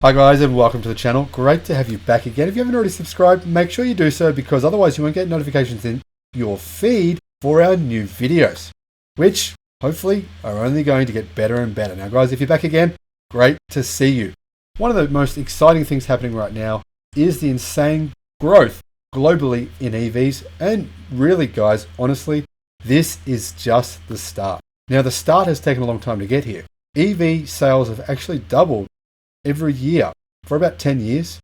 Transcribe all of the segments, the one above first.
Hi guys and welcome to the channel. Great to have you back again. If you haven't already subscribed, make sure you do so because otherwise you won't get notifications in your feed for our new videos, which hopefully are only going to get better and better. Now guys, if you're back again, great to see you. One of the most exciting things happening right now is the insane growth globally in EVs. And really guys, honestly, this is just the start. Now the start has taken a long time to get here. EV sales have actually doubled every year for about 10 years,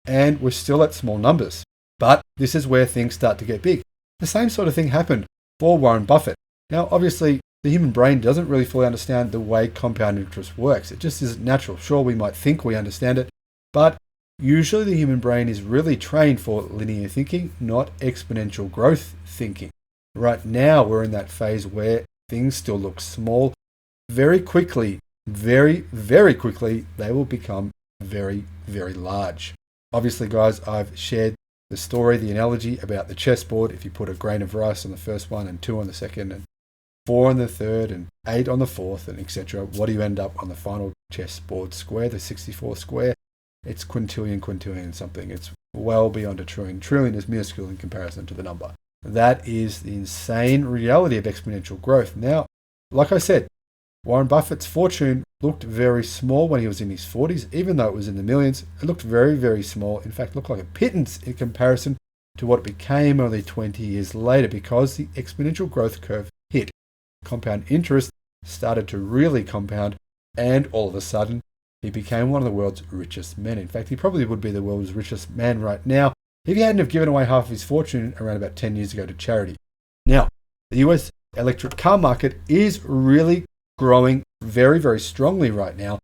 and we're still at small numbers. But this is where things start to get big. The same sort of thing happened for Warren Buffett. Now, obviously, the human brain doesn't really fully understand the way compound interest works. It just isn't natural. Sure, we might think we understand it, but usually the human brain is really trained for linear thinking, not exponential growth thinking. Right now, we're in that phase where things still look small. Very quickly, very quickly, they will become very large. Obviously, guys, I've shared the story, the analogy about the chessboard. If you put a grain of rice on the first one and 2 on the second and 4 on the third and 8 on the fourth and etc., what do you end up on the final chessboard square, the 64th square? It's quintillion something. It's well beyond a trillion. Trillion is minuscule in comparison to the number. That is the insane reality of exponential growth. Now, like I said, Warren Buffett's fortune looked very small when he was in his 40s, even though it was in the millions. It looked very small. In fact, looked like a pittance in comparison to what it became only 20 years later because the exponential growth curve hit. Compound interest started to really compound, and all of a sudden, he became one of the world's richest men. In fact, he probably would be the world's richest man right now if he hadn't have given away half of his fortune around about 10 years ago to charity. Now, the US electric car market is really growing very strongly right now,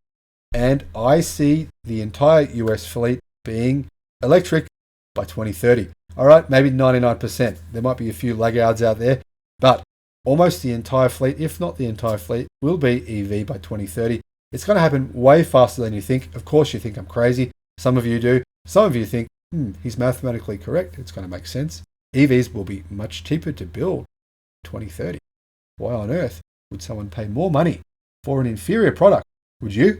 and I see the entire US fleet being electric by 2030. All right, maybe 99%. There might be a few laggards out there, but almost the entire fleet, if not the entire fleet, will be EV by 2030. It's going to happen way faster than you think. Of course, you think I'm crazy. Some of you do. Some of you think, he's mathematically correct. It's going to make sense. EVs will be much cheaper to build 2030. Why on earth would someone pay more money for an inferior product? Would you?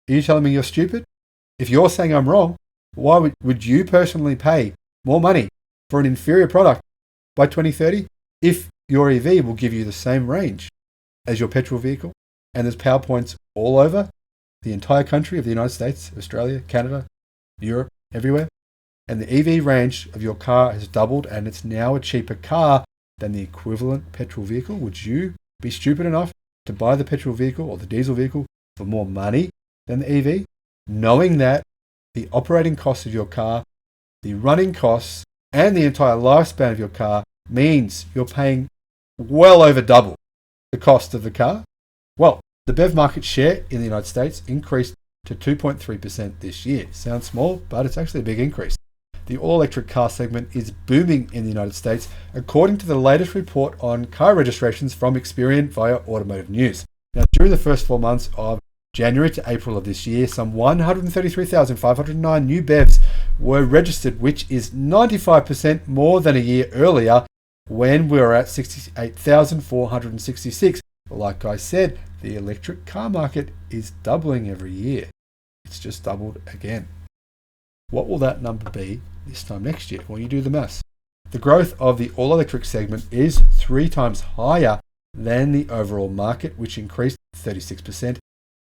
Are you telling me you're stupid? If you're saying I'm wrong, why would you personally pay more money for an inferior product by 2030 if your EV will give you the same range as your petrol vehicle? And there's power points all over the entire country of the United States, Australia, Canada, Europe, everywhere. And the EV range of your car has doubled, and it's now a cheaper car than the equivalent petrol vehicle. Would you be stupid enough to buy the petrol vehicle or the diesel vehicle for more money than the EV, knowing that the operating costs of your car, the running costs, and the entire lifespan of your car means you're paying well over double the cost of the car? Well, the BEV market share in the United States increased to 2.3% this year. Sounds small, but it's actually a big increase. The all-electric car segment is booming in the United States, according to the latest report on car registrations from Experian via Automotive News. Now, during the first 4 months of January to April of this year, some 133,509 new BEVs were registered, which is 95% more than a year earlier when we were at 68,466. Like I said, the electric car market is doubling every year. It's just doubled again. What will that number be this time next year when you do the maths? The growth of the all-electric segment is 3 times higher than the overall market, which increased 36%.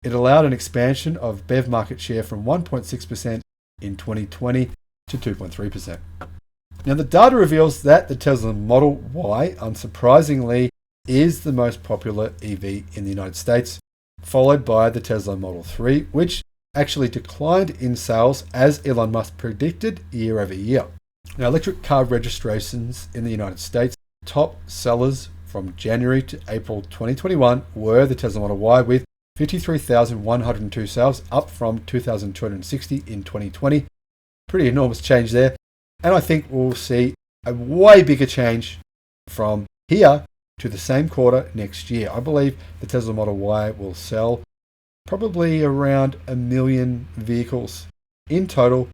It allowed an expansion of BEV market share from 1.6% in 2020 to 2.3%. Now, the data reveals that the Tesla Model Y, unsurprisingly, is the most popular EV in the United States, followed by the Tesla Model 3, which actually declined in sales as Elon Musk predicted year over year. Now, electric car registrations in the United States, top sellers from January to April 2021 were the Tesla Model Y with 53,102 sales, up from 2,260 in 2020. Pretty enormous change there. And I think we'll see a way bigger change from here to the same quarter next year. I believe the Tesla Model Y will sell probably around 1 million vehicles in total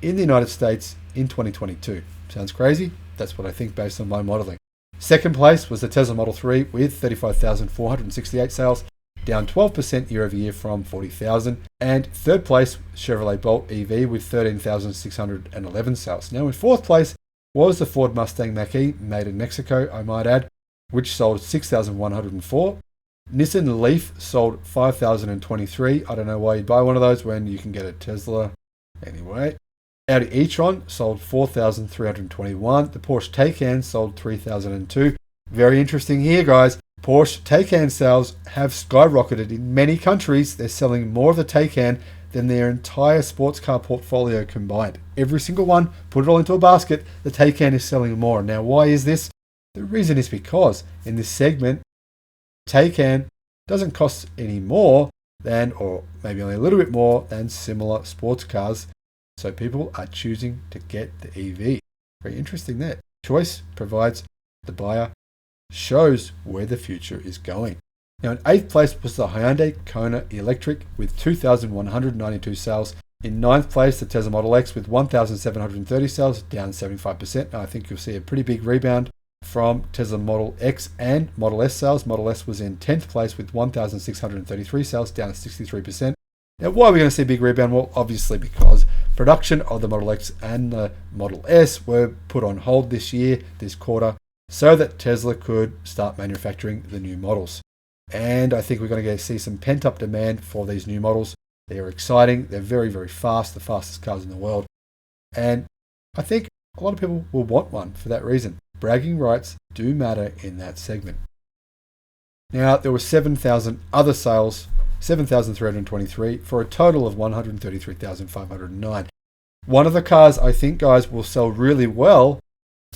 in the United States in 2022. Sounds crazy? That's what I think based on my modeling. Second place was the Tesla Model 3 with 35,468 sales, down 12% year over year from 40,000. And third place, Chevrolet Bolt EV with 13,611 sales. Now in fourth place was the Ford Mustang Mach-E, made in Mexico, I might add, which sold 6,104. Nissan Leaf sold 5,023. I don't know why you'd buy one of those when you can get a Tesla. Anyway, Audi E-Tron sold 4,321. The Porsche Taycan sold 3,002. Very interesting here, guys. Porsche Taycan sales have skyrocketed in many countries. They're selling more of the Taycan than their entire sports car portfolio combined. Every single one, put it all into a basket, the Taycan is selling more. Now, why is this? The reason is because in this segment, Taycan doesn't cost any more than, or maybe only a little bit more than, similar sports cars. So people are choosing to get the EV. Very interesting there. Choice provides the buyer, shows where the future is going. Now in 8th place was the Hyundai Kona Electrek with 2,192 sales. In 9th place, the Tesla Model X with 1,730 sales, down 75%. Now I think you'll see a pretty big rebound from Tesla Model X and Model S sales. Model S was in 10th place with 1,633 sales, down 63%. Now, why are we going to see a big rebound? Well, obviously because production of the Model X and the Model S were put on hold this year, this quarter, so that Tesla could start manufacturing the new models. And I think we're going to see some pent-up demand for these new models. They are exciting. They're very, very fast, the fastest cars in the world. And I think a lot of people will want one for that reason. Bragging rights do matter in that segment. Now, there were 7,000 other sales, 7,323, for a total of 133,509. One of the cars I think, guys, will sell really well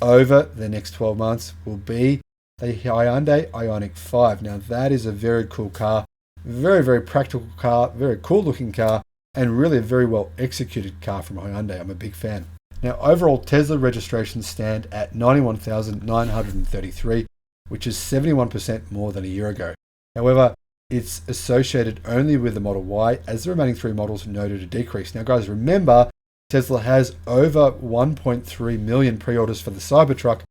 over the next 12 months will be the Hyundai Ioniq 5. Now, that is a very cool car, very, very practical car, very cool looking car, and really a very well executed car from Hyundai. I'm a big fan. Now, overall Tesla registrations stand at 91,933, which is 71% more than a year ago. However, it's associated only with the Model Y, as the remaining three models noted a decrease. Now, guys, remember, Tesla has over 1.3 million pre-orders for the Cybertruck,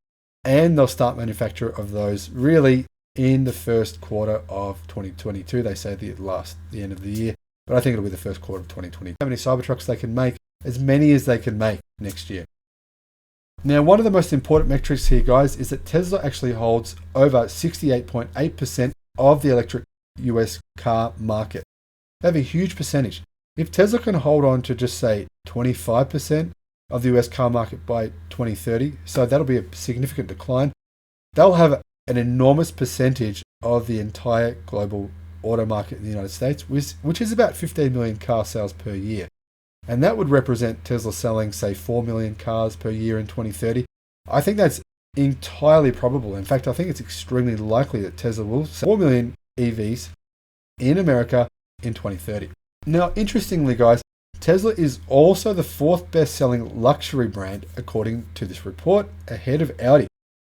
and they'll start manufacture of those really in the first quarter of 2022. They say the end of the year, but I think it'll be the first quarter of 2020. How many Cybertrucks they can make? As many as they can make next year. Now, one of the most important metrics here, guys, is that Tesla actually holds over 68.8% of the electric US car market. They have a huge percentage. If Tesla can hold on to just say 25% of the US car market by 2030, so that'll be a significant decline, they'll have an enormous percentage of the entire global auto market in the United States, which is about 15 million car sales per year. And that would represent Tesla selling, say, 4 million cars per year in 2030. I think that's entirely probable. In fact, I think it's extremely likely that Tesla will sell 4 million EVs in America in 2030. Now, interestingly, guys, Tesla is also the fourth best-selling luxury brand, according to this report, ahead of Audi.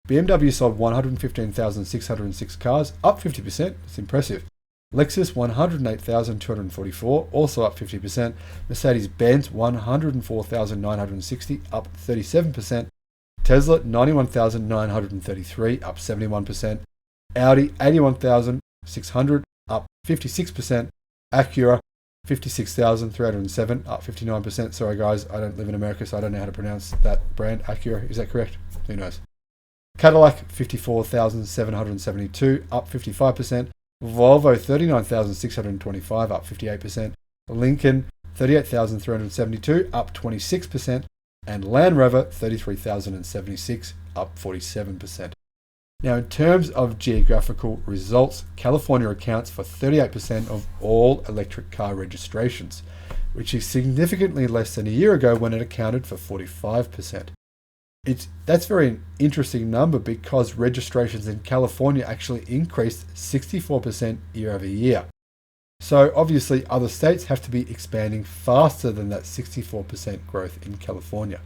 BMW sold 115,606 cars, up 50%. It's impressive. Lexus 108,244, also up 50%. Mercedes-Benz 104,960, up 37%. Tesla 91,933, up 71%. Audi 81,600, up 56%. Acura 56,307, up 59%. Sorry guys, I don't live in America, so I don't know how to pronounce that brand. Acura, is that correct? Who knows? Cadillac 54,772, up 55%. Volvo 39,625, up 58%. Lincoln 38,372, up 26%. And Land Rover 33,076, up 47%. Now, in terms of geographical results, California accounts for 38% of all electric car registrations, which is significantly less than a year ago when it accounted for 45%. That's a very interesting number because registrations in California actually increased 64% year over year. So obviously other states have to be expanding faster than that 64% growth in California.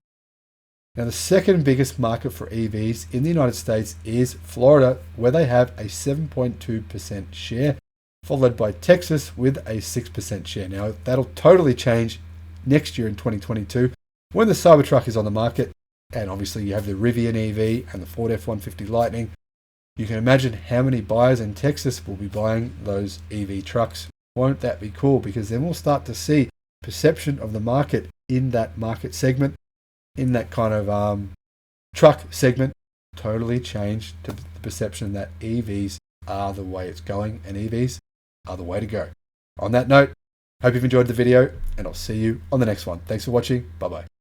Now, the second biggest market for EVs in the United States is Florida, where they have a 7.2% share, followed by Texas with a 6% share. Now, that'll totally change next year in 2022 when the Cybertruck is on the market. And obviously you have the Rivian EV and the Ford F-150 Lightning. You can imagine how many buyers in Texas will be buying those EV trucks. Won't that be cool? Because then we'll start to see perception of the market in that market segment, in that kind of truck segment, totally change to the perception that EVs are the way it's going and EVs are the way to go. On that note, hope you've enjoyed the video and I'll see you on the next one. Thanks for watching. Bye-bye.